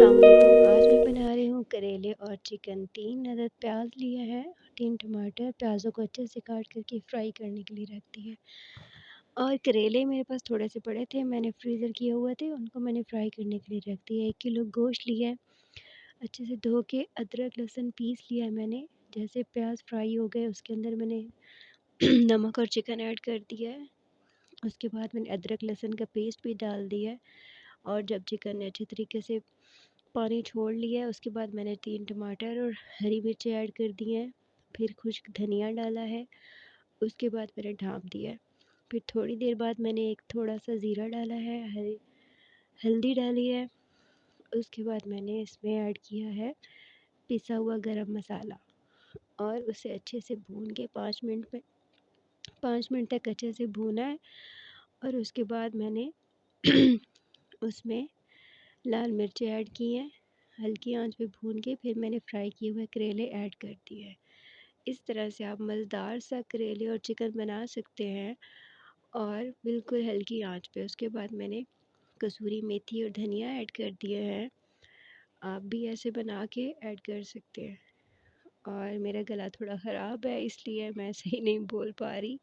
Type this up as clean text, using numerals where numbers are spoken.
अस्सलाम वालेकुम। आज मैं बना रही हूँ करेले और चिकन। 3 अदद प्याज लिया है, 3 टमाटर। प्याज़ों को अच्छे से काट करके फ्राई करने के लिए रख दिए। और करेले मेरे पास थोड़े से पड़े थे, मैंने फ्रीज़र किए हुए थे, उनको मैंने फ्राई करने के लिए रख दिया। 1 किलो गोश्त लिया है, अच्छे से धो के अदरक लहसुन पीस लिया है मैंने। जैसे प्याज फ्राई हो गए उसके अंदर मैंने नमक और चिकन ऐड कर दिया है। उसके बाद मैंने अदरक लहसुन का पेस्ट भी डाल दिया है। और जब चिकन ने अच्छे तरीके से पानी छोड़ लिया है उसके बाद मैंने 3 टमाटर और हरी मिर्ची ऐड कर दी हैं। फिर खुश्क धनिया डाला है, उसके बाद मैंने ढाँप दिया है। फिर थोड़ी देर बाद मैंने एक थोड़ा-सा ज़ीरा डाला है, हल्दी डाली है। उसके बाद मैंने इसमें ऐड किया है पिसा हुआ गरम मसाला और उसे अच्छे से भून के 5 मिनट तक अच्छे से भूना है। और उसके बाद मैंने उसमें लाल मिर्ची ऐड की हैं, हल्की आंच पे भून के फिर मैंने फ्राई किए हुए करेले ऐड कर दिए हैं। इस तरह से आप मज़ेदार सा करेले और चिकन बना सकते हैं और बिल्कुल हल्की आंच पे। उसके बाद मैंने कसूरी मेथी और धनिया ऐड कर दिए हैं। आप भी ऐसे बना के ऐड कर सकते हैं। और मेरा गला थोड़ा ख़राब है इसलिए मैं सही नहीं बोल पा रही।